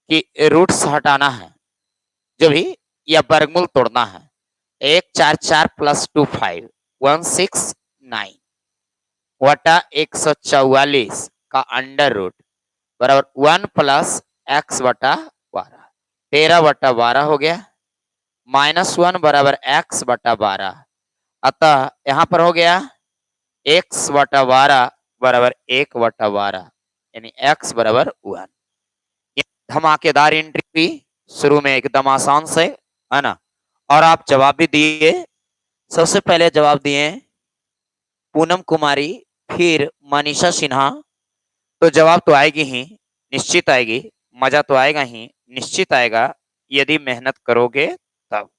कि रूट्स हटाना है, जो भी या वर्गमूल तोड़ना है। 144 प्लस 2 5 169 वटा 144 का अंडर रूट बराबर 1 प्लस एक्स बटा 12, 13/12 हो गया। -1 बराबर एक्स बटा 12, अतः यहाँ पर हो गया एक्स बटा 12 बराबर 1/12, यानी एक्स बराबर 1। धमाकेदार एंट्री हुई, शुरू में एकदम आसान से, है ना। और आप जवाब भी दिए। सबसे पहले जवाब दिए पूनम कुमारी, फिर मनीषा सिन्हा। तो जवाब तो आएगी ही, निश्चित आएगी। मजा तो आएगा ही, निश्चित आएगा, यदि मेहनत करोगे तब।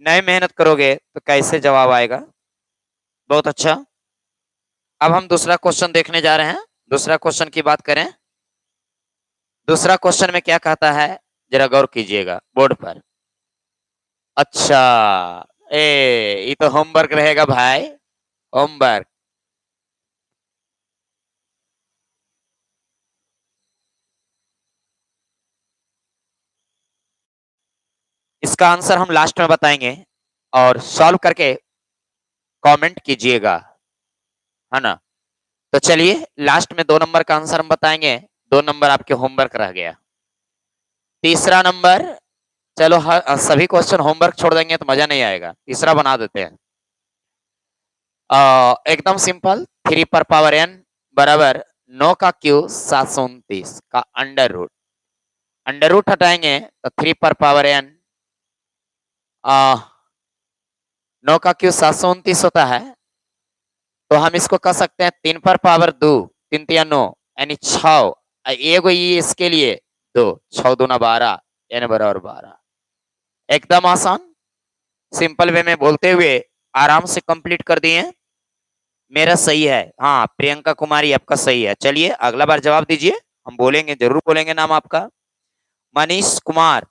नहीं मेहनत करोगे तो कैसे जवाब आएगा। बहुत अच्छा। अब हम दूसरा क्वेश्चन देखने जा रहे हैं। दूसरा क्वेश्चन की बात करें, दूसरा क्वेश्चन में क्या कहता है, जरा गौर कीजिएगा बोर्ड पर। अच्छा, ये तो होमवर्क रहेगा भाई, होमवर्क। इसका आंसर हम लास्ट में बताएंगे और सॉल्व करके कमेंट कीजिएगा, है ना। तो चलिए लास्ट में 2 नंबर का आंसर हम बताएंगे, 2 नंबर आपके होमवर्क रह गया। तीसरा नंबर, चलो सभी क्वेश्चन होमवर्क छोड़ देंगे तो मजा नहीं आएगा, तीसरा बना देते हैं। एकदम सिंपल, 3 पर पावर n बराबर 9 का क्यूब 729 का अंडर रूट हटाएंगे तो 3 पर पावर n 9 का क्यूब 729 होता है। तो हम इसको कह सकते हैं 3 पर पावर 2, 3 तिया 9 यानी 6, एगो ये इसके लिए 2, 6 दूना 12 यानी बराबर 12। एकदम आसान, सिंपल वे में बोलते हुए आराम से कंप्लीट कर दिए। मेरा सही है, हाँ प्रियंका कुमारी आपका सही है। चलिए अगला बार जवाब दीजिए, हम बोलेंगे, जरूर बोलेंगे नाम आपका। मनीष कुमार,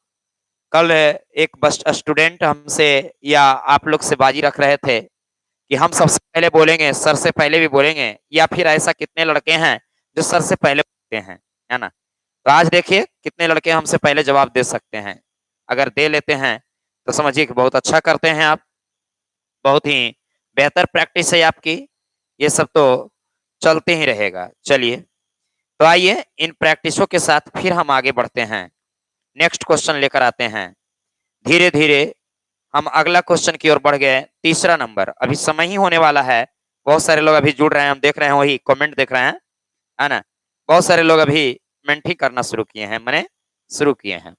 कल एक बस स्टूडेंट हमसे या आप लोग से बाजी रख रहे थे कि हम सबसे पहले बोलेंगे, सर से पहले भी बोलेंगे, या फिर ऐसा कितने लड़के हैं जो सर से पहले बोलते हैं, है ना। तो आज देखिए कितने लड़के हमसे पहले जवाब दे सकते हैं। अगर दे लेते हैं तो समझिए कि बहुत अच्छा करते हैं आप, बहुत ही बेहतर प्रैक्टिस है आपकी। ये सब तो चलते ही रहेगा। चलिए तो आइए इन प्रैक्टिसों के साथ फिर हम आगे बढ़ते हैं, नेक्स्ट क्वेश्चन लेकर आते हैं। धीरे धीरे हम अगला क्वेश्चन की ओर बढ़ गए। तीसरा नंबर, अभी समय ही होने वाला है। बहुत सारे लोग अभी जुड़ रहे हैं, हम देख रहे हैं, वही कमेंट देख रहे हैं, है ना। बहुत सारे लोग अभी कमेंट ही करना शुरू किए हैं, मैंने शुरू किए हैं।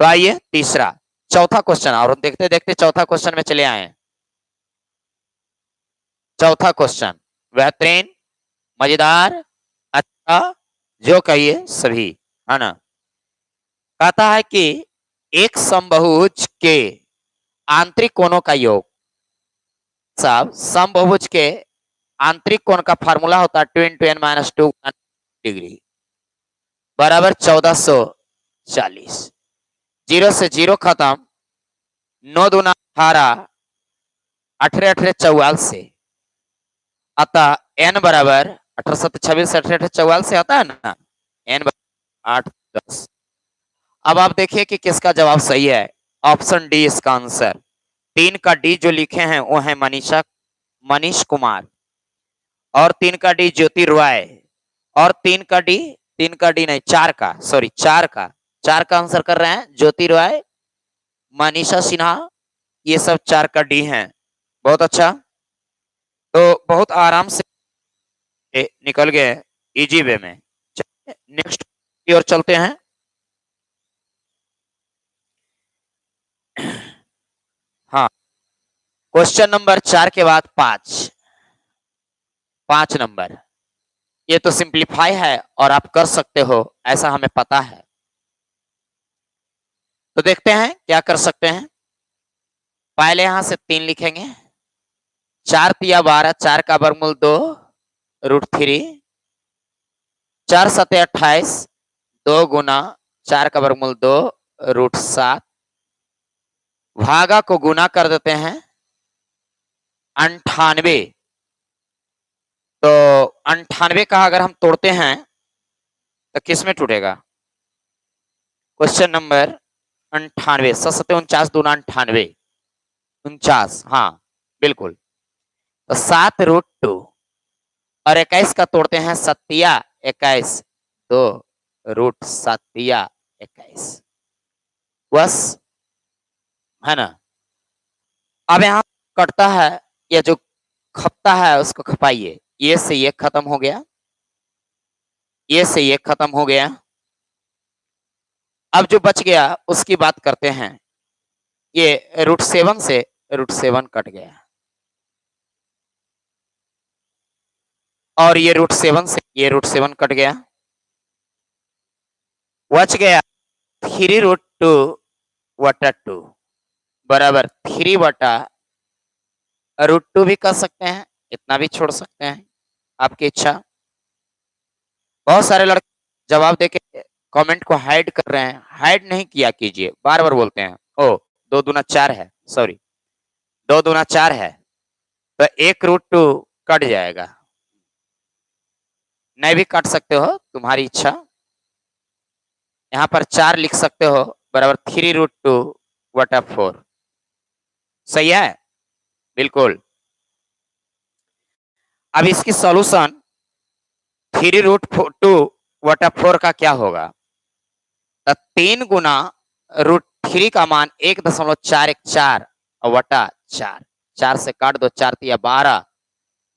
तो आइए तीसरा, चौथा क्वेश्चन, और देखते देखते चौथा क्वेश्चन में चले आए। चौथा क्वेश्चन बेहतरीन, मजेदार, अच्छा, जो कहिए सभी, है ना। कहता है कि एक समबाहुज के आंतरिक कोणों का योग, साहब समबाहुज के आंतरिक कोण का फार्मूला होता है 2 × n-2 डिग्री बराबर 1440। 0 से 0 खत्म, 9 दूना 18, 18 18 44 से, अतः n बराबर 1826 से 18 44 से आता है ना, n 8 10। अब आप देखिए कि किसका जवाब सही है। ऑप्शन डी इसका आंसर। 3 का डी जो लिखे हैं वो है मनीष कुमार, और 3 का डी ज्योति रॉय, और 3 का डी नहीं, 4 का, सॉरी 4 का आंसर कर रहे हैं ज्योति रॉय, मनीषा सिन्हा, ये सब 4 का डी हैं। बहुत अच्छा, तो बहुत आराम से निकल गए, इजी वे में। नेक्स्ट की ओर चलते हैं। हाँ, क्वेश्चन नंबर 4 के बाद 5 नंबर, ये तो सिंप्लीफाई है और आप कर सकते हो, ऐसा हमें पता है। तो देखते हैं क्या कर सकते हैं। पहले यहां से 3 लिखेंगे, 4 तिया 12, 4 का वर्गमूल 2 √3, 4 7 28, 2 गुना 4 का वर्गमूल 2 √7, भागा को गुना कर देते हैं 98। तो 98 का अगर हम तोड़ते हैं तो किस में टूटेगा, क्वेश्चन नंबर 98, 7 × 49 = 98, 49, हाँ बिल्कुल। तो 7√2 और 21 का तोड़ते हैं 7 21, 2√7 21, बस है ना। अब यहाँ कटता है, या जो खपता है उसको खपाइए। ये से ये खत्म हो गया, ये से ये खत्म हो गया। अब जो बच गया उसकी बात करते हैं। ये √7 से √7 कट गया, और ये √7 से ये √7 कट गया, बच गया 3√2 बटा 2 बराबर 3 बटा √2 भी कर सकते हैं, इतना भी छोड़ सकते हैं, आपकी इच्छा। बहुत सारे लड़के जवाब देके कमेंट को हाइड कर रहे हैं, हाइड नहीं किया कीजिए, बार बार बोलते हैं। ओ 2 दूना 4 है, सॉरी 2 दूना 4 है, तो 1√2 कट जाएगा, नहीं भी काट सकते हो, तुम्हारी इच्छा। यहाँ पर 4 लिख सकते हो, बराबर 3√2 बटा 4, सही है, बिल्कुल। अब इसकी सॉल्यूशन 3√2 बटा 4 का क्या होगा? तो 3 गुना √3 का मान 1.414 बटा 4, 4 से काट दो, 4 तिया 12,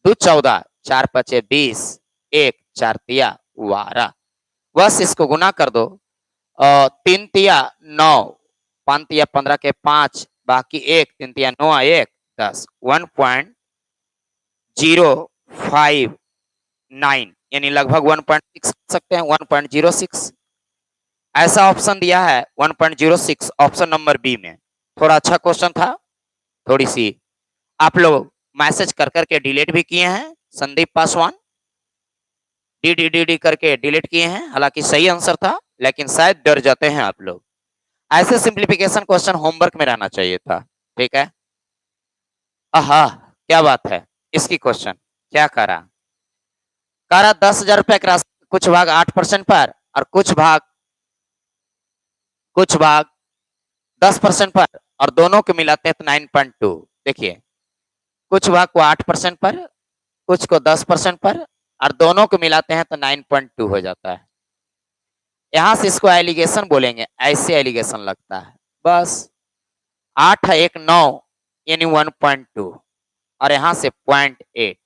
2 14, 4 5 20, 1 4 तिया 12, बस इसको गुना कर दो। 3 तिया 9, 5 तिया 15 के 5, बाकी 1, 3 तिया 9 1 10, 1.059 यानी लगभग 1.6 सकते हैं, 1.06 ऐसा ऑप्शन दिया है, 1.06 ऑप्शन नंबर बी में। थोड़ा अच्छा क्वेश्चन था, थोड़ी सी आप लोग मैसेज कर करके डिलीट भी किए हैं, संदीप पासवान डी करके डिलीट किए हैं, हालांकि सही आंसर था, लेकिन शायद डर जाते हैं आप लोग। ऐसे सिंप्लीफिकेशन क्वेश्चन होमवर्क में रहना चाहिए था, ठीक है। आहा क्या बात है, इसकी क्वेश्चन क्या करा 10,000 रुपए का राशि कुछ भाग 8% पर और कुछ भाग 10% पर, और दोनों को मिलाते हैं तो 9.2। देखिए कुछ भाग को 8% पर, कुछ को 10% पर, और दोनों को मिलाते हैं तो 9.2 हो जाता है। यहां से इसको एलिगेशन बोलेंगे, ऐसे एलिगेशन लगता है, बस 8 1 9 यानी 1.2, और यहां से 0.8,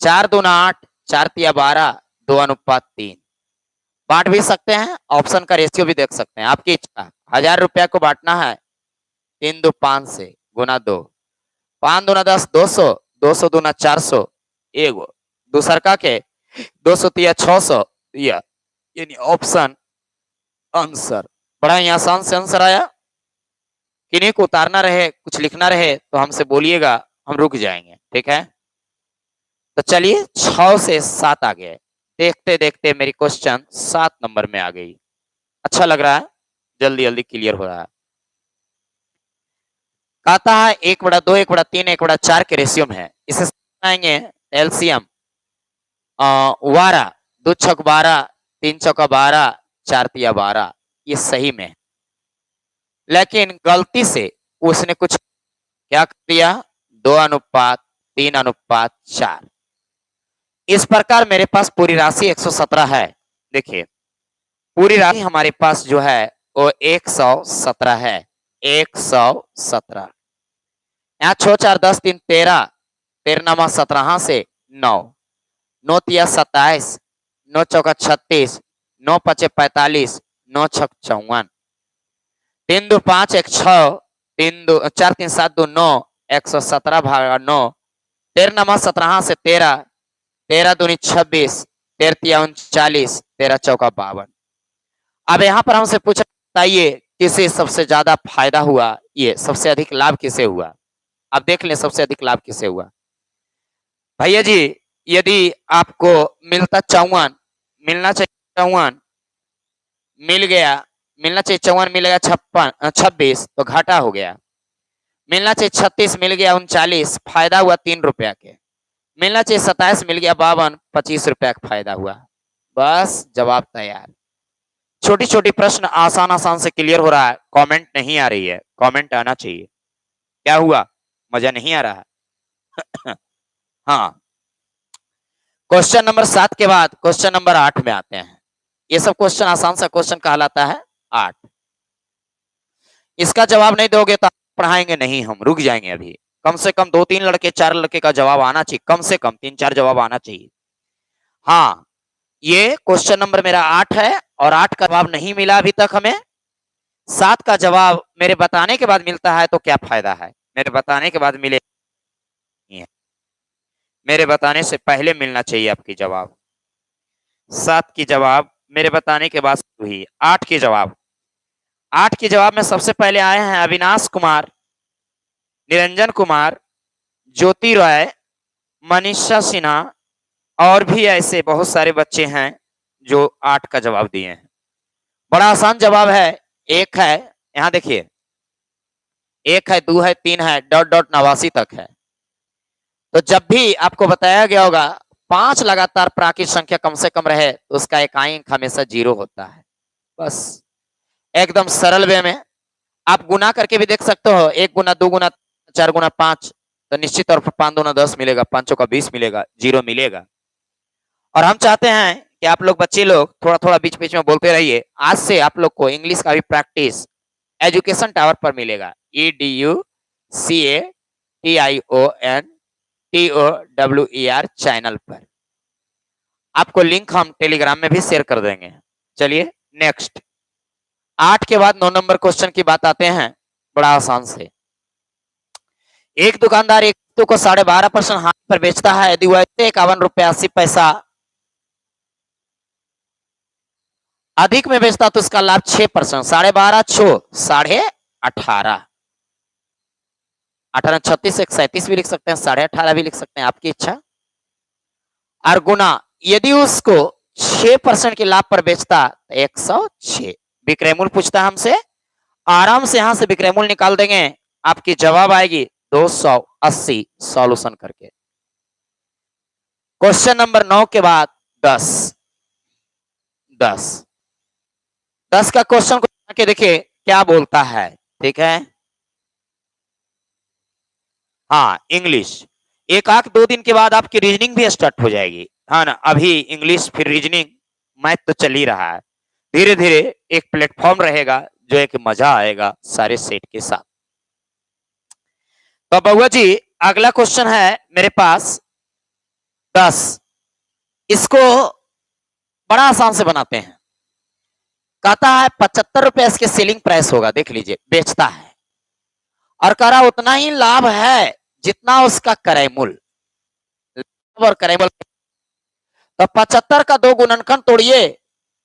4 दूना 8, 4 तिया 12, 2:3, बांट भी सकते हैं, ऑप्शन का रेशियो भी देख सकते हैं, आपकी इच्छा। 1000 रुपया को बांटना है 3 दो 5 से, गुना 2, 5 दूना 10, 200, 200 दूना 400, एगो दूसरका के 200 तिया 600, यानी ऑप्शन आंसर। बड़ा ही आसान से आंसर आया। किन्हीं को उतारना रहे, कुछ लिखना रहे तो हमसे बोलिएगा, हम रुक जाएंगे, ठीक है। तो चलिए 6 से 7 आ गए, देखते देखते मेरी क्वेश्चन 7 नंबर में आ गई। अच्छा लग रहा है, जल्दी जल्दी क्लियर हो रहा है। कहता है 1/2, 1/3, 1/4 के रेशियो में है, इसे आएंगे एलसीएम 12, 2 छक 12, 3 चौका 12, 4 तिया 12, ये सही में। लेकिन गलती से उसने कुछ क्या कर दिया, 2:3:4। इस प्रकार मेरे पास पूरी राशि 117 है। देखिए पूरी राशि हमारे पास जो है वो 117 है, 117। यहाँ 6 4 10 3 13, 13 17 से 9, 9 तिया 27, 9 चौका 36, 9 5 45, 9 6 54, 3 2 5 1 6, 3 2 4 3 7 2 9, 117 भागा 9, 13 17 से 13, 13 दूनी 26, 13 तिया 39, 13 चौका 52। अब यहाँ पर हमसे पूछा, बताइए किसे सबसे ज्यादा फायदा हुआ, ये सबसे अधिक लाभ किसे हुआ। अब देख लें सबसे अधिक लाभ किसे हुआ। भैया जी यदि आपको मिलता 54, मिलना चाहिए 54, मिल गया, मिलना चाहिए 54, मिल गया 26 तो घाटा हो गया। मिलना चाहिए 36, मिल गया 39, फायदा हुआ 3 रुपया के। मिलना चाहिए 27, मिल गया 52, 25 रुपया का फायदा हुआ। बस जवाब तैयार। छोटी छोटी प्रश्न आसान आसान से क्लियर हो रहा है, कमेंट नहीं आ रही है, कमेंट आना चाहिए। क्या हुआ, मजा नहीं आ रहा है? हाँ, क्वेश्चन नंबर 7 के बाद क्वेश्चन नंबर 8 में आते हैं। ये सब क्वेश्चन आसान सा क्वेश्चन कहलाता है 8। इसका जवाब नहीं दोगे तो पढ़ाएंगे नहीं, हम रुक जाएंगे अभी। कम से कम 2-3 लड़के 4 लड़के का जवाब आना चाहिए, कम से कम 3-4 जवाब आना चाहिए। हाँ, ये क्वेश्चन नंबर मेरा 8 है और 8 का जवाब नहीं मिला अभी तक हमें। 7 का जवाब मेरे बताने के बाद मिलता है तो क्या फायदा है, मेरे बताने के बाद मिले, मेरे बताने से पहले मिलना चाहिए आपकी जवाब। 7 की जवाब मेरे बताने के बाद हुई। 8 की जवाब, 8 के जवाब में सबसे पहले आए हैं अविनाश कुमार, निरंजन कुमार, ज्योति रॉय, मनीषा सिन्हा और भी ऐसे बहुत सारे बच्चे हैं जो 8 का जवाब दिए हैं। बड़ा आसान जवाब है, एक है, यहां देखिए, 1 है, 2 है, 3 है, डॉट डॉट 89 तक है। तो जब भी आपको बताया गया होगा 5 लगातार प्राकृत संख्या कम से कम रहे तो उसका इकाई अंक हमेशा 0 होता है। बस एकदम सरल वे में आप गुना करके भी देख सकते हो, 1 गुना 2 गुना 4 गुना 5, तो निश्चित तौर पर 5 दूना 10 मिलेगा, 5 का 20 मिलेगा, 0 मिलेगा। और हम चाहते हैं कि आप लोग बच्चे लोग थोड़ा थोड़ा बीच बीच में बोलते रहिए। आज से आप लोग को इंग्लिश का भी प्रैक्टिस एजुकेशन टावर पर मिलेगा, EDUCATIONTOWER चैनल पर। आपको लिंक हम टेलीग्राम में भी शेयर कर देंगे। चलिए नेक्स्ट, 8 के बाद 9 नंबर क्वेश्चन की बात आते हैं, बड़ा आसान से। एक दुकानदार एक वस्तु को 12.5% हाथ पर बेचता है, यदि वह 51 रुपये 80 पैसा अधिक में बेचता तो उसका लाभ 6%, 12.5 छो 18.5, 18 36 137 भी लिख सकते हैं, 18.5 भी लिख सकते हैं, आपकी इच्छा। और गुना, यदि उसको 6% के लाभ पर बेचता तो 106। विक्रय मूल्य पूछता है हमसे, आराम से यहां से विक्रय मूल्य निकाल देंगे, आपकी जवाब आएगी 280 सॉल्यूशन करके। क्वेश्चन नंबर 9 के बाद 10 का क्वेश्चन को के देखिए क्या बोलता है, ठीक है। हाँ, इंग्लिश 1-2 दिन के बाद आपकी रीजनिंग भी स्टार्ट हो जाएगी, हाँ ना। अभी इंग्लिश फिर रीजनिंग, मैथ तो चल ही रहा है, धीरे धीरे एक प्लेटफॉर्म रहेगा जो एक मजा आएगा सारे सेट के साथ। तो बउआ जी अगला क्वेश्चन है मेरे पास 10, इसको बड़ा आसान से बनाते हैं। कहता है 75 रुपए इसके सेलिंग प्राइस होगा, देख लीजिए, बेचता है और कह रहा उतना ही लाभ है जितना उसका क्रय मूल्य और क्रय मूल्य। तो 75 का 2 गुणनखंड तोड़िए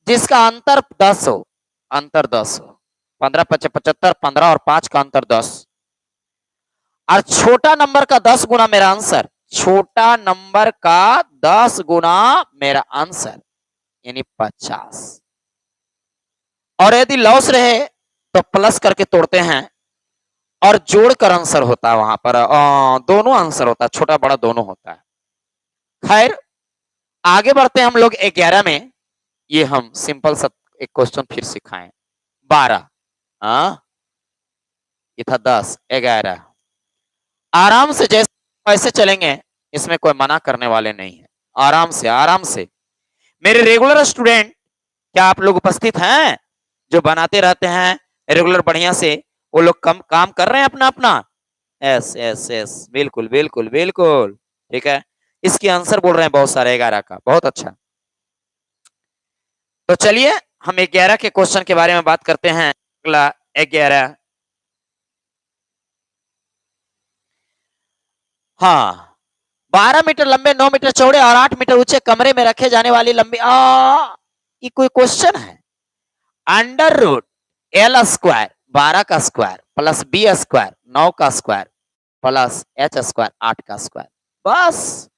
जिसका अंतर 10 हो, अंतर 10 हो, 15 5 75, 15 और 5 का अंतर 10, और छोटा नंबर का 10 गुना मेरा आंसर, छोटा नंबर का 10 गुना मेरा आंसर यानी 50। और यदि लॉस रहे तो प्लस करके तोड़ते हैं और जोड़कर आंसर होता है, वहां पर दोनों आंसर होता है, छोटा बड़ा दोनों होता है। खैर आगे बढ़ते हैं हम लोग 11 में। ये हम सिंपल सा एक क्वेश्चन फिर सिखाएं। 12, ये था 10, 11, आराम से जैसे ऐसे चलेंगे, इसमें कोई मना करने वाले नहीं है, आराम से आराम से। मेरे रेगुलर स्टूडेंट क्या आप लोग उपस्थित हैं जो बनाते रहते हैं रेगुलर बढ़िया से, वो लोग कम काम कर रहे हैं अपना अपना? एस एस एस, बिल्कुल बिल्कुल बिल्कुल, ठीक है। इसकी आंसर बोल रहे हैं बहुत सारे 11 का, बहुत अच्छा। तो चलिए हम 11 के क्वेश्चन के बारे में बात करते हैं। अगला 11, हाँ, 12 मीटर लंबे, 9 मीटर चौड़े और 8 मीटर ऊंचे कमरे में रखे जाने वाली लंबी, ये कोई क्वेश्चन है? अंडर रूट एल स्क्वायर 12 का स्क्वायर प्लस बी स्क्वायर 9 का स्क्वायर प्लस एच स्क्वायर 8 का स्क्वायर, बस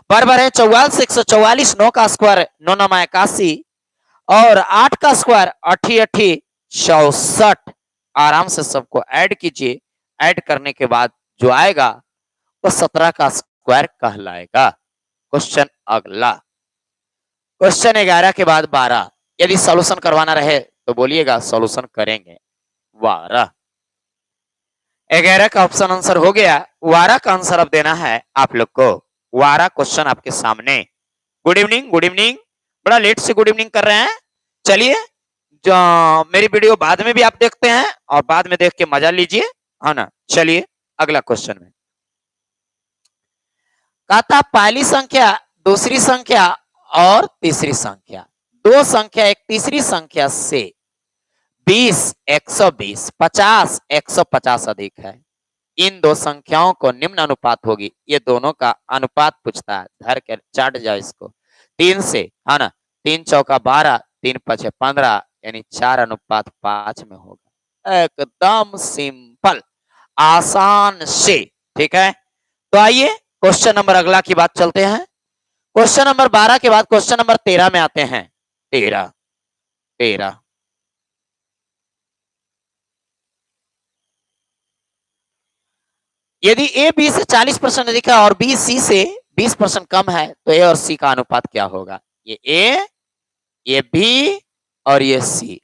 बराबर है 44 144, 9 का स्क्वायर 9 9 81 और 8 का स्क्वायर 88 64। आराम से सबको ऐड कीजिए, ऐड करने के बाद जो आएगा वो 17 का स्क्वायर कहलाएगा। क्वेश्चन अगला, क्वेश्चन 11 के बाद 12, यदि सॉल्यूशन करवाना रहे तो तो बोलिएगा सॉल्यूशन करेंगे। 12 11 का ऑप्शन आंसर हो गया। 12 का आंसर अब देना है आप लोग को। 12 क्वेश्चन आपके सामने। Good evening, good evening. बड़ा लेट से गुड इवनिंग कर रहे हैं। चलिए, जो मेरी वीडियो बाद में भी आप देखते हैं और बाद में देख के मजा लीजिए, है ना। चलिए अगला क्वेश्चन में कहा था पहली संख्या, दूसरी संख्या और तीसरी संख्या, दो संख्या एक तीसरी संख्या से 20, 120, 50, 150 अधिक है। इन दो संख्याओं को निम्न अनुपात होगी। ये दोनों का अनुपात पूछता है। धर के चाट जाओ इसको 3 से, है ना। 3 चौका 12, 3 पचे 15, यानी 4:5 में होगा। एकदम सिंपल, आसान से। ठीक है, तो आइए क्वेश्चन नंबर अगला की बात चलते हैं। क्वेश्चन नंबर 12 के बाद क्वेश्चन नंबर 13 में आते हैं। 13 यदि ए बी से 40% अधिक है और बी सी से 20% कम है तो ए और सी का अनुपात क्या होगा। ये ए, ये बी और ये सी।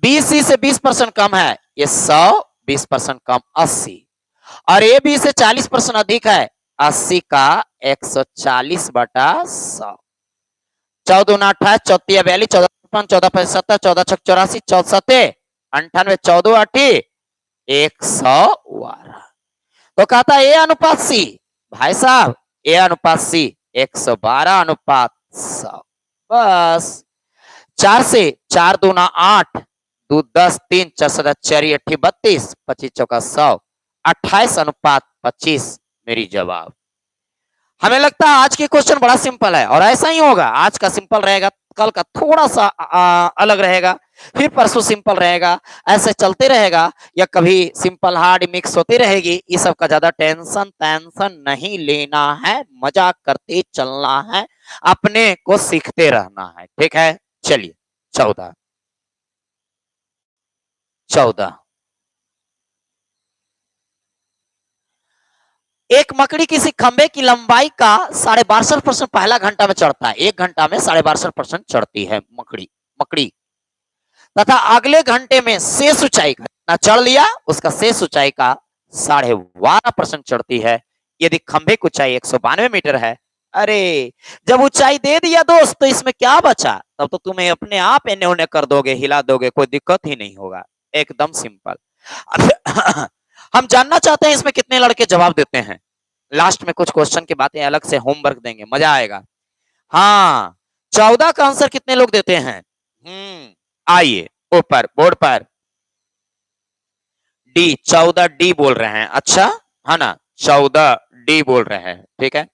बी सी से 20% कम है, ये 100, 20% कम 80। और ए बी से 40% अधिक है, 80 का 140/100। 14 28 14 42 14 55 14 75 14 6 84 64 98 14 8 112। तो कहता ए अनुपात सी, भाई साहब ए अनुपात सी 112/100। बस 4 से 4 दूना 8, 2 10, 3 4 7 4 8 32, 25 चौका 100, 28/25 मेरी जवाब। हमें लगता है आज के क्वेश्चन बड़ा सिंपल है और ऐसा ही होगा। आज का सिंपल रहेगा, कल का थोड़ा सा अलग रहेगा, फिर परसों सिंपल रहेगा, ऐसे चलते रहेगा। या कभी सिंपल हार्ड मिक्स होती रहेगी। ये सब का ज्यादा टेंशन नहीं लेना है, मजा करते चलना है, अपने को सीखते रहना है। ठीक है, चलिए 14 एक मकड़ी किसी खंबे की लंबाई का 62.5% पहला घंटा में चढ़ता है। 1 घंटा में 62.5% चढ़ती है मकड़ी तथा अगले घंटे में शेष ऊंचाई का इतना चढ़ लिया, उसका शेष ऊंचाई का 12.5% चढ़ती है। यदि खंबे की ऊंचाई 192 मीटर है। अरे जब ऊंचाई दे दिया दोस्त तो इसमें क्या बचा, तब तो तुम्हें अपने आप एने ओने कर दोगे, हिला दोगे, कोई दिक्कत ही नहीं होगा। एकदम सिंपल। हम जानना चाहते हैं इसमें कितने लड़के जवाब देते हैं। लास्ट में कुछ क्वेश्चन की बातें अलग से होमवर्क देंगे, मजा आएगा। हाँ, 14 का आंसर कितने लोग देते हैं। आइए ऊपर बोर्ड पर डी, 14 डी बोल रहे हैं। अच्छा है ना, 14 डी बोल रहे हैं। ठीक है,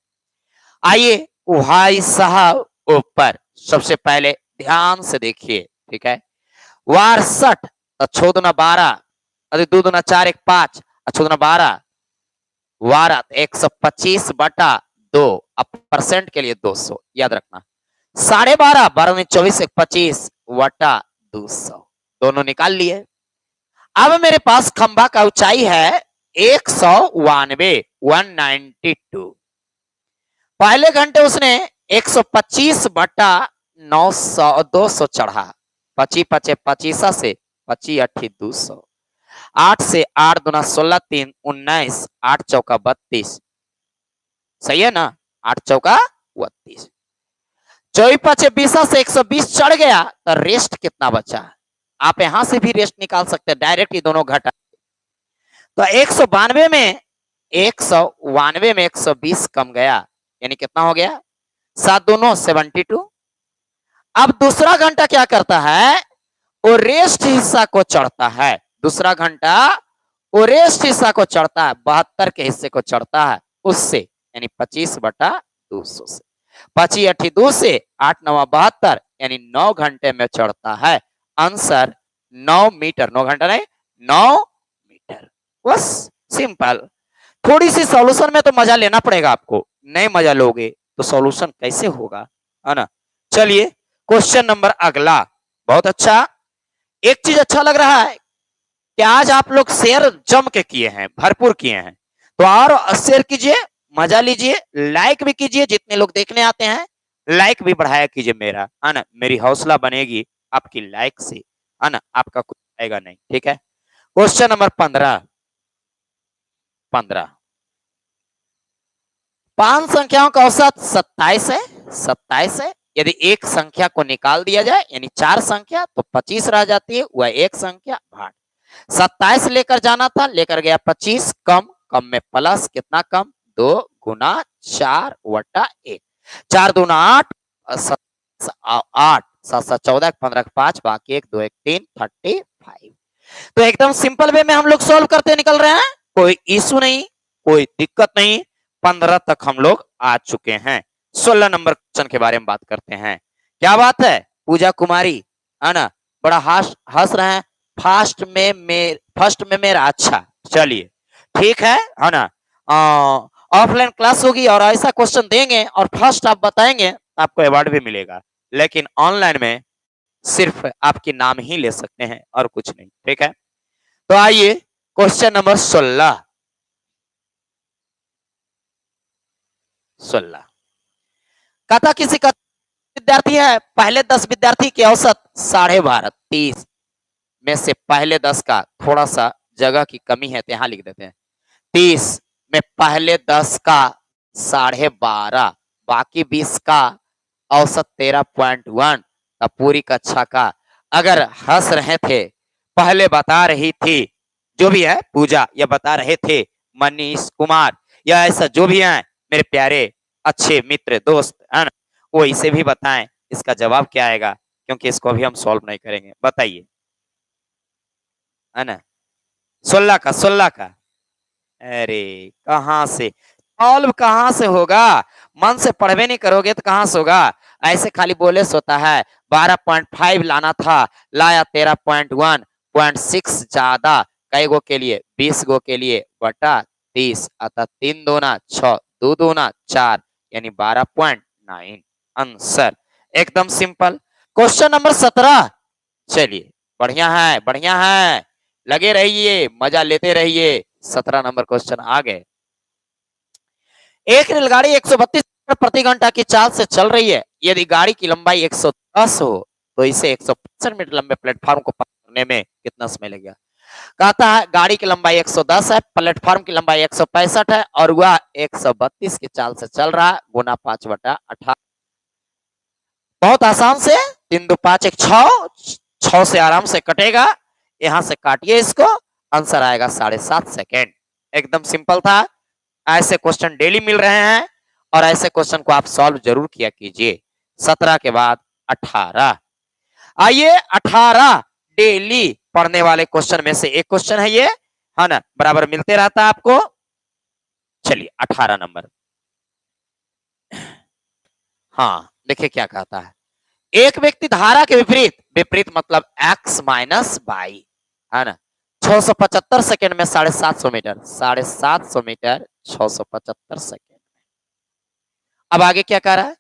आइए भाई साहब ऊपर सबसे पहले ध्यान से देखिए। ठीक है, 62 6 दूना 12, 2 दूना 4 1 5, 6 दूना 12 12 125/2। अब परसेंट के लिए 200 याद रखना। 12.5 12 में 24 1 25/200 दोनों निकाल लिए। अब मेरे पास खंबा का ऊंचाई है 192 पहले घंटे उसने 125/900 200 चढ़ा। 25 5 25 से 25 8 200। 8 से 8 दूना 16 3 19, 8 चौका 32। सही है ना, 8 चौका 32। 24 5 20 से 120 चढ़ गया तो रेस्ट कितना बचा। आप यहां से भी रेस्ट निकाल सकते हैं, डायरेक्ट ही दोनों घटा। तो 192 में 120 कम गया, यानी कितना हो गया 7 दूनो 72। अब दूसरा घंटा क्या करता है, वो रेस्ट हिस्सा को चढ़ता है। दूसरा घंटा वो रेस्ट हिस्सा को चढ़ता है, 72 के हिस्से को चढ़ता है उससे, यानी 25/200 से। 25 8 2 से 8 9 72, यानी 9 घंटे में चढ़ता है। Answer 9 metre. 9 घंटा नहीं, 9 मीटर। बस सिंपल। थोड़ी सी सॉल्यूशन में तो मजा लेना पड़ेगा आपको, नहीं मजा लोगे तो सॉल्यूशन कैसे होगा, है ना। चलिए क्वेश्चन नंबर अगला। बहुत अच्छा, एक चीज अच्छा लग रहा है कि आज आप लोग शेयर जम के किए हैं, भरपूर किए हैं। तो और शेयर कीजिए, मजा लीजिए, लाइक भी कीजिए। जितने लोग देखने आते हैं लाइक भी बढ़ाया कीजिए मेरा, है ना। मेरी हौसला बनेगी आपकी लाइक से। है ना, आपका कुछ आएगा नहीं। ठीक है, क्वेश्चन नंबर 15 पांच संख्याओं का औसत 27 है। 27 है। यदि एक संख्या को निकाल दिया जाए यानी 4 संख्या तो 25 रह जाती है, वह एक संख्या भाग 27 लेकर जाना था, लेकर गया 25, कम कम में प्लस, कितना कम 2 गुना 4 वटा 1, 4 दूना 8, 8 7 7 14, 15 5, बाकी 1 2 1 3, 35। तो एकदम सिंपल वे में हम लोग सॉल्व करते निकल रहे हैं, कोई इशू नहीं, कोई दिक्कत नहीं। 15 तक हम लोग आ चुके हैं। 16 नंबर क्वेश्चन के बारे में बात करते हैं। क्या बात है पूजा कुमारी, है ना, बड़ा हंस रहे हैं। फर्स्ट में मेरा, अच्छा चलिए ठीक है ना। ऑफलाइन क्लास होगी और ऐसा क्वेश्चन देंगे और फर्स्ट आप बताएंगे आपको अवार्ड भी मिलेगा, लेकिन ऑनलाइन में सिर्फ आपके नाम ही ले सकते हैं और कुछ नहीं। ठीक है, तो आइए क्वेश्चन नंबर 16 कहता किसी का विद्यार्थी है, पहले 10 विद्यार्थी के औसत 12.5, 30 में से पहले 10 का, थोड़ा सा जगह की कमी है तो यहां लिख देते हैं, 30 में पहले 10 का 12.5, बाकी 20 का औसत 13.1 का पूरी कक्षा का। अगर हंस रहे थे, पहले बता रही थी जो भी है पूजा, या बता रहे थे मनीष कुमार, या ऐसा जो भी है मेरे प्यारे अच्छे मित्र दोस्त, है ना, वो इसे भी बताएं इसका जवाब क्या आएगा, क्योंकि इसको अभी हम सॉल्व नहीं करेंगे। बताइए, है ना, 16 का। अरे कहां से सॉल्व, कहां से होगा, मन से पढ़वे नहीं करोगे तो कहां से होगा। ऐसे खाली बोले से होता है। 12.5 लाना था, लाया 13.1, 0.6 ज्यादा, कई गो के लिए 20 गो के लिए बटा 30, अतः 3 दूना 6, 2 दूना 4, यानी 12.9 आंसर। एकदम सिंपल। क्वेश्चन नंबर 17, चलिए बढ़िया है, बढ़िया है, लगे रहिए, मजा लेते रहिए। 17 नंबर क्वेश्चन आ गए। एक रेलगाड़ी 132 प्रति घंटा की चाल से चल रही है। यदि गाड़ी की लंबाई 110 हो तो इसे 165 मीटर लंबे प्लेटफॉर्म को पार करने में कितना समय लगेगा। कहता है गाड़ी की लंबाई 110 है, प्लेटफॉर्म की लंबाई 165 है और वह 132 की चाल से चल रहा है, गुना 5/18। बहुत आसान से, 3 2 5 1 6 से आराम से कटेगा। यहां से काटिए इसको, आंसर आएगा 7.5 सेकेंड। एकदम सिंपल था। ऐसे क्वेश्चन डेली मिल रहे हैं और ऐसे क्वेश्चन को आप सॉल्व जरूर किया कीजिए। 17 के बाद 18, आइए 18 डेली पढ़ने वाले क्वेश्चन में से एक क्वेश्चन है ये, है ना, बराबर मिलते रहता है आपको। चलिए 18 नंबर, हाँ देखिए क्या कहता है। एक व्यक्ति धारा के विपरीत, विपरीत मतलब x माइनस बाई, है ना, 675 सेकेंड में 750 मीटर, 750 मीटर 675 सेकेंड। अब आगे क्या कह रहा है,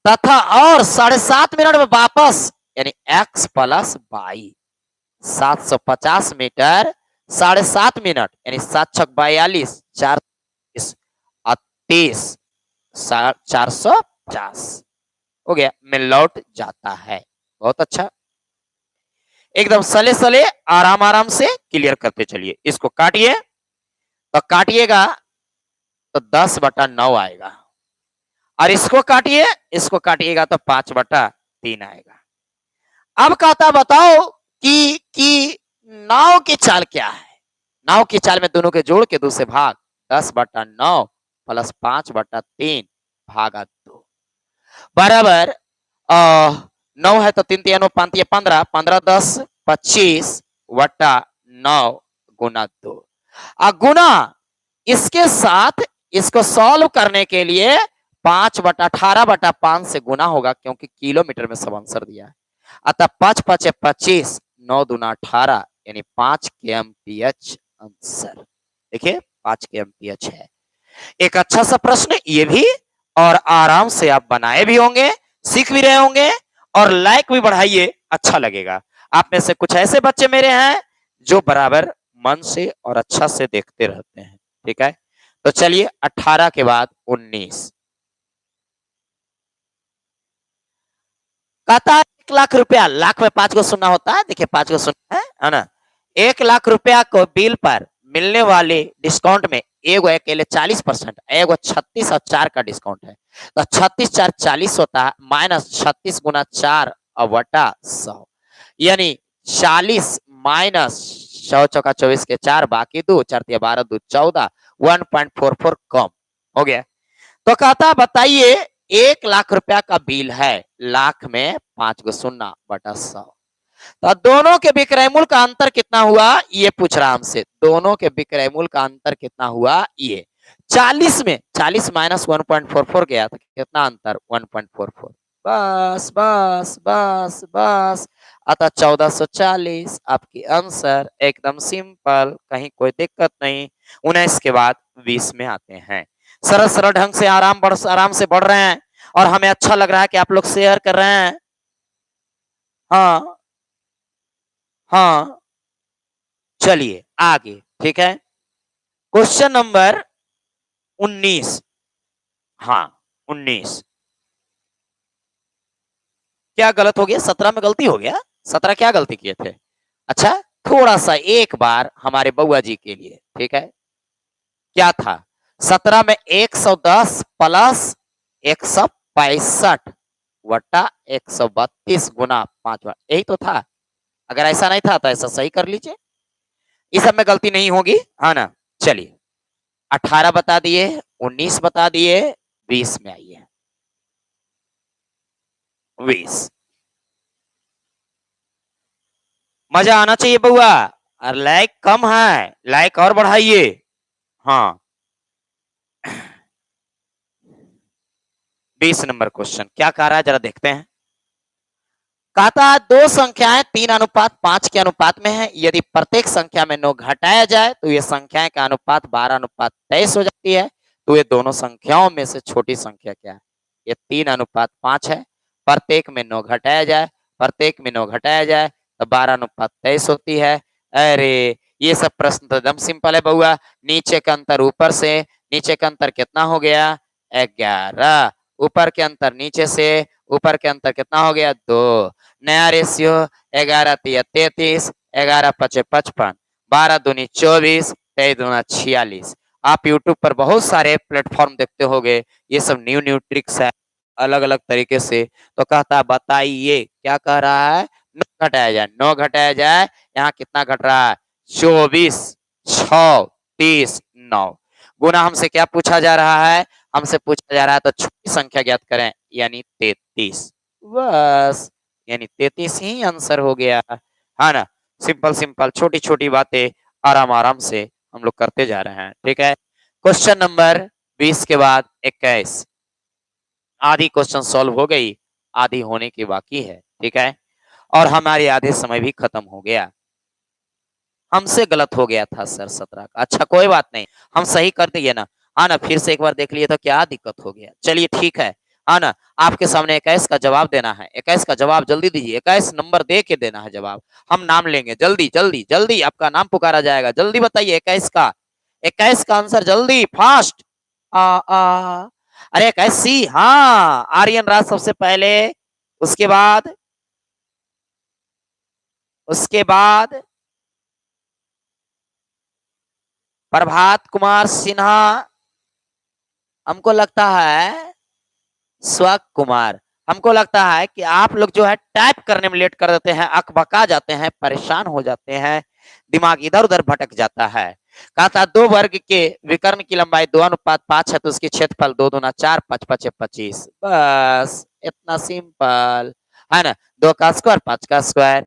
तथा और 7.5 मिनट में वापस, यानी x प्लस बाई, 750 मीटर 7.5 मिनट, यानी 7 छक 42, 4 30, 450 हो गया, में लौट जाता है। बहुत अच्छा, एकदम सले सले आराम आराम से क्लियर करते चलिए। इसको काटिए, तो काटिएगा तो 10/9 आएगा, और इसको काटिए, इसको काटिएगा तो 5/3 आएगा। अब कहता बताओ कि नाव की चाल क्या है। नाव की चाल में दोनों के जोड़ के 2 से भाग, 10/9 प्लस 5/3 भागा 2 बराबर 9 है तो 3 3 9 5 15, 15 10 25/9 गुना 2, गुना इसके साथ इसको सॉल्व करने के लिए 5/18/5 से गुना होगा, क्योंकि किलोमीटर में सब आंसर दिया है। अतः 5 5 25, 9 दूना 18, यानी 5 kmph आंसर। देखिए 5 kmph है। एक अच्छा सा प्रश्न ये भी, और आराम से आप बनाए भी होंगे, सीख भी रहे होंगे, और लाइक भी बढ़ाइए, अच्छा लगेगा। आप में से कुछ ऐसे बच्चे मेरे हैं जो बराबर मन से और अच्छा से देखते रहते हैं। ठीक है, तो चलिए 18 के बाद 19, कहता है 1,00,000 रुपया, लाख में 5 को शून्य होता है, देखिए 5 को शून्य है ना। 1,00,000 रुपया को बिल पर मिलने वाले डिस्काउंट में एगो अकेले 40%, एगो 36 और 4 का डिस्काउंट है। तो 36 4 40 होता है, माइनस 36 गुना 4 और बटा 100, यानी 40 माइनस 100 चौका 24 के 4, बाकी 2 4 12 2 14, 1.44 कम हो गया। तो कहता बताइए 1,00,000 रुपया का बिल है, लाख में 5 को शून्य बटा 100, तो दोनों के विक्रय मूल्य का अंतर कितना हुआ ये पूछ रहा हमसे। दोनों के विक्रय मूल्य का अंतर कितना हुआ ये 40 में 40 माइनस 1.44 गया तो कितना अंतर 1.44, बस बस बस बस, अतः 1440 आपकी आंसर। एकदम सिंपल, कहीं कोई दिक्कत नहीं। 19 के बाद 20 में आते हैं। सरल सरल ढंग से आराम से बढ़ रहे हैं और हमें अच्छा लग रहा है कि आप लोग शेयर कर रहे हैं। हाँ हाँ, चलिए आगे, ठीक है। क्वेश्चन नंबर 19, हाँ 19 क्या गलत हो गया, 17 में गलती हो गया। 17 क्या गलती किए थे? अच्छा, थोड़ा सा एक बार हमारे बउआ जी के लिए, ठीक है। क्या था 17 में 110 प्लस 165 वटा 132 गुना 5, यही तो था। अगर ऐसा नहीं था तो ऐसा सही कर लीजिए, इस सब में गलती नहीं होगी, हाँ ना। चलिए 18 बता दिए, 19 बता दिए, 20 में आइए। 20 मजा आना चाहिए बउआ, और लाइक कम है, लाइक और बढ़ाइए। हाँ 20 नंबर क्वेश्चन क्या कह रहा है जरा देखते हैं। कहता है दो संख्याएं 3:5 के अनुपात में है, यदि प्रत्येक संख्या में 9 घटाया जाए तो ये संख्याएं का अनुपात 12:23 हो जाती है। तो ये दोनों संख्याओं में से छोटी संख्या क्या है? ये 3:5 है, प्रत्येक में 9 घटाया जाए, प्रत्येक में 9 घटाया जाए तो 12:23 होती है। अरे ये सब प्रश्न तो एकदम सिंपल है बउआ। नीचे का अंतर ऊपर से, नीचे का अंतर कितना हो गया 11, ऊपर के अंतर नीचे से, ऊपर के अंतर कितना हो गया 2, नया रेशियो 11 3 33, 11 5 55, 12 दूनी 24, 23 दूना 46। आप यूट्यूब पर बहुत सारे प्लेटफॉर्म देखते होंगे, ये सब न्यू न्यू ट्रिक्स है अलग अलग तरीके से। तो कहता बताइए क्या कह रहा है, 9 घटाया जाए, 9 घटाया जाए, यहाँ कितना घट रहा है 24 6 30 9, गुना हमसे क्या पूछा जा रहा है, हमसे पूछा जा रहा है तो छोटी संख्या ज्ञात करें, यानी 33, बस यानी 33 ही आंसर हो गया, है ना। सिंपल सिंपल छोटी छोटी बातें आराम आराम से हम लोग करते जा रहे हैं, ठीक है। क्वेश्चन नंबर 20 के बाद 21, आधी क्वेश्चन सॉल्व हो गई, आधी होने की बाकी है, ठीक है। और हमारे आधे समय भी खत्म हो गया। हमसे गलत हो गया था सर 17 का, अच्छा कोई बात नहीं, हम सही कर दिए ना, हाँ ना। फिर से एक बार देख लिए तो क्या दिक्कत हो गया, चलिए ठीक है, हाँ ना। आपके सामने 21 का जवाब देना है, 21 का जवाब जल्दी दीजिए, 21 नंबर दे के देना है जवाब। हम नाम लेंगे, जल्दी जल्दी जल्दी आपका नाम पुकारा जाएगा, जल्दी बताइए 21 का, 21 का आंसर जल्दी फास्ट। अरे 21 सी, हाँ आर्यन राज सबसे पहले, उसके बाद उसके बाद प्रभात कुमार सिन्हा, हमको लगता है स्वक कुमार। हमको लगता है कि आप लोग जो है टाइप करने में लेट कर देते हैं, अकबका जाते हैं, परेशान हो जाते हैं, दिमाग इधर उधर भटक जाता है। कहा था 2 वर्ग के विकर्ण की लंबाई 2:5 है तो उसकी क्षेत्रफल 2 दूना 4 5 5 25, बस इतना सिंपल, है ना। 2 का स्क्वायर 5 का स्क्वायर,